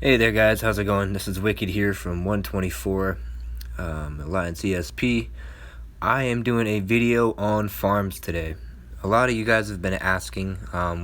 Hey there guys, how's it going? This is Wicked here from 124 Alliance ESP. I am doing a video on farms today. A lot of you guys have been asking,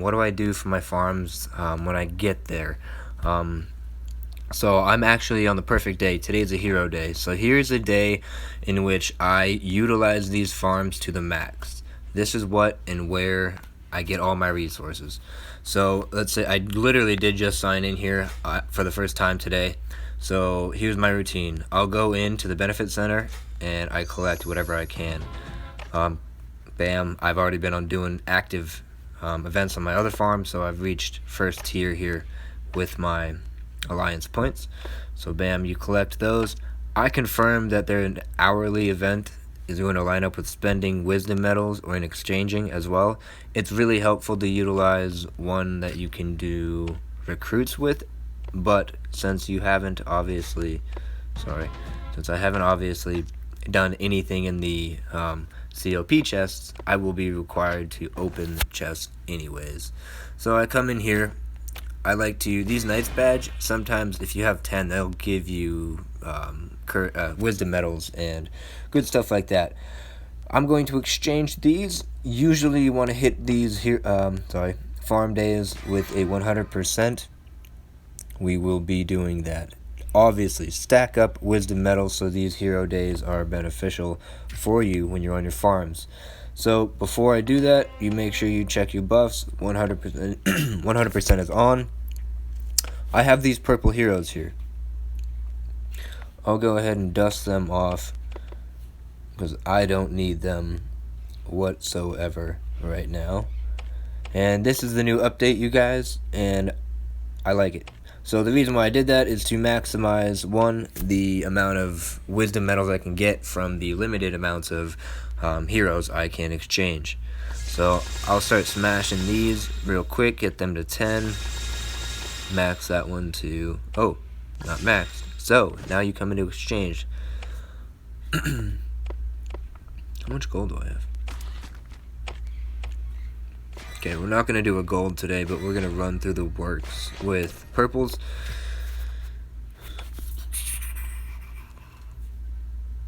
what do I do for my farms when I get there? So I'm actually on the perfect day. Today's a hero day. So here's a day in which I utilize these farms to the max. This is what and where I get all my resources. So let's say I literally did just sign in here for the first time today. So here's my routine. I'll go into the benefit center and I collect whatever I can. Bam, I've already been on doing active events on my other farm, so I've reached first tier here with my Alliance points. So bam, you collect those. I confirm that they're an hourly event is going to line up with spending wisdom medals or in exchanging as well. It's really helpful to utilize one that you can do recruits with, but since I haven't obviously done anything in the COP chests, I will be required to open the chest anyways. So I come in here. I like to these Knights badge. Sometimes if you have 10, they'll give you wisdom medals and good stuff like that. I'm going to exchange these. Usually you want to hit these here farm days with a 100%. We will be doing that. Obviously stack up wisdom medals so these hero days are beneficial for you when you're on your farms. So before I do that, you make sure you check your buffs. 100% 100% is on. I have these purple heroes here. I'll go ahead and dust them off because I don't need them whatsoever right now. And this is the new update, you guys, and I like it. So the reason why I did that is to maximize, one, the amount of wisdom medals I can get from the limited amounts of heroes I can exchange. So I'll start smashing these real quick, get them to 10, max that one to, oh, not maxed. So now you come into exchange. How much gold do I have? Okay, we're not going to do a gold today, but we're going to run through the works with purples.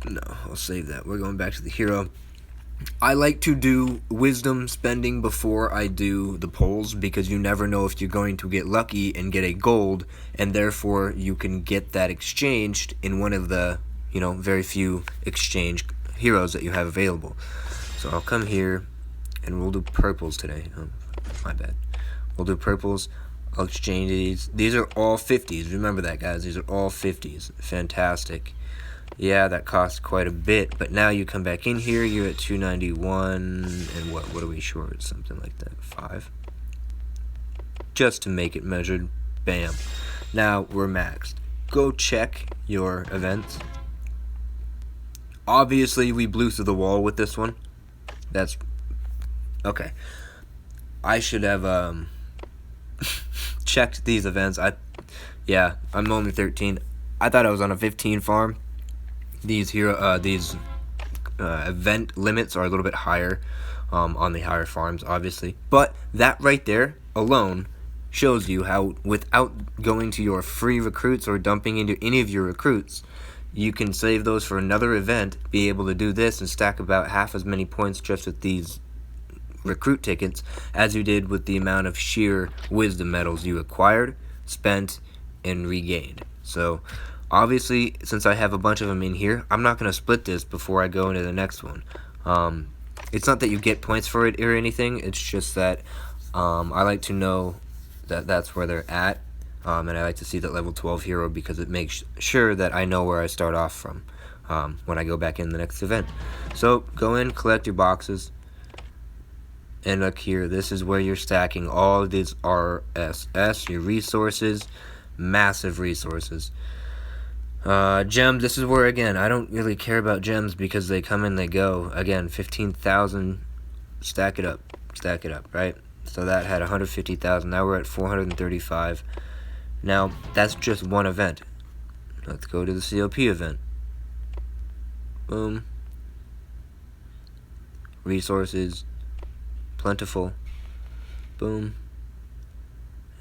No, I'll save that. We're going back to the hero. I like to do wisdom spending before I do the polls because you never know if you're going to get lucky and get a gold, and therefore you can get that exchanged in one of the, very few exchange heroes that you have available. So I'll come here and we'll do purples today. Oh, my bad. We'll do purples. I'll exchange these. These are all 50s. Remember that, guys. These are all 50s. Fantastic. Yeah, that costs quite a bit, but now you come back in here, you're at 291, and what are we short? Something like that, 5? Just to make it measured, bam. Now we're maxed. Go check your events. Obviously, we blew through the wall with this one. That's, okay. I should have, checked these events. I'm only 13. I thought I was on a 15 farm. These event limits are a little bit higher on the higher farms, obviously. But that right there alone shows you how, without going to your free recruits or dumping into any of your recruits, you can save those for another event, be able to do this and stack about half as many points just with these recruit tickets as you did with the amount of sheer wisdom medals you acquired, spent, and regained. So obviously, since I have a bunch of them in here, I'm not going to split this before I go into the next one. It's not that you get points for it or anything. It's just that I like to know that that's where they're at. And I like to see that level 12 hero because it makes sure that I know where I start off from when I go back in the next event. So go in, collect your boxes. And look here, this is where you're stacking all of these RSS, your resources, massive resources. Gems, this is where, again, I don't really care about gems because they come and they go. Again, 15,000, stack it up, right? So that had 150,000, now we're at 435. Now, that's just one event. Let's go to the COP event. Boom. Resources, plentiful. Boom.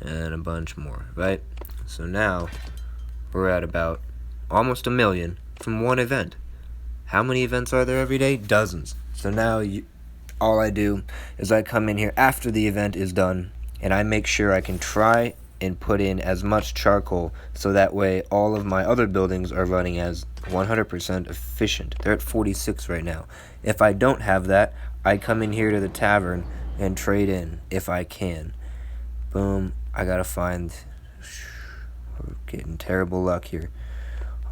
And a bunch more, right? So now we're at about almost 1 million from one event. How many events are there every day? Dozens. So now all I do is I come in here after the event is done, and I make sure I can try and put in as much charcoal so that way all of my other buildings are running as 100% efficient. They're at 46 right now. If I don't have that, I come in here to the tavern and trade in if I can. Boom. I gotta find... We're getting terrible luck here.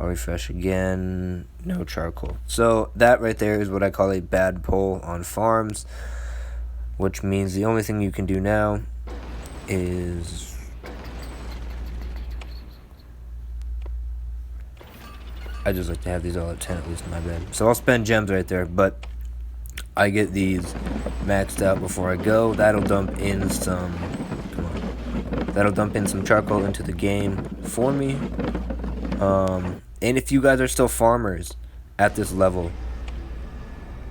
I'll refresh again. No charcoal. So that right there is what I call a bad pull on farms, which means the only thing you can do now is I just like to have these all at 10 at least in my bed. So I'll spend gems right there, but I get these maxed out before I go. That'll dump in some charcoal into the game for me. And if you guys are still farmers at this level,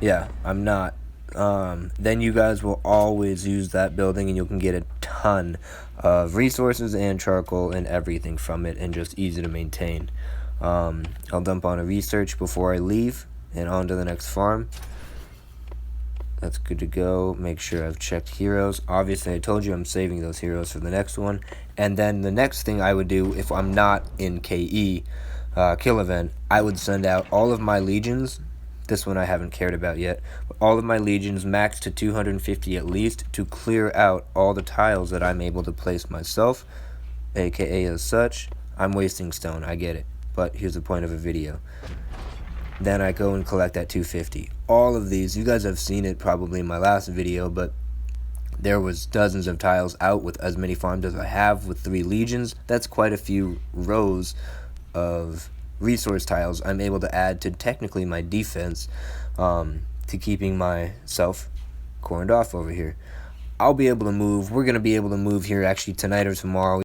yeah, I'm not, then you guys will always use that building and you can get a ton of resources and charcoal and everything from it, and just easy to maintain. I'll dump on a research before I leave and on to the next farm. That's good to go. Make sure I've checked heroes. Obviously, I told you I'm saving those heroes for the next one. And then the next thing I would do if I'm not in KE kill event, I would send out all of my legions. This one I haven't cared about yet. But all of my legions maxed to 250 at least to clear out all the tiles that I'm able to place myself, aka as such. I'm wasting stone, I get it. But here's the point of a video. Then I go and collect that 250. All of these, you guys have seen it probably in my last video, but there was dozens of tiles out with as many farms as I have with 3 legions. That's quite a few rows of resource tiles I'm able to add to technically my defense, to keeping myself cornered off over here. I'll be able to move. We're going to be able to move here actually tonight or tomorrow.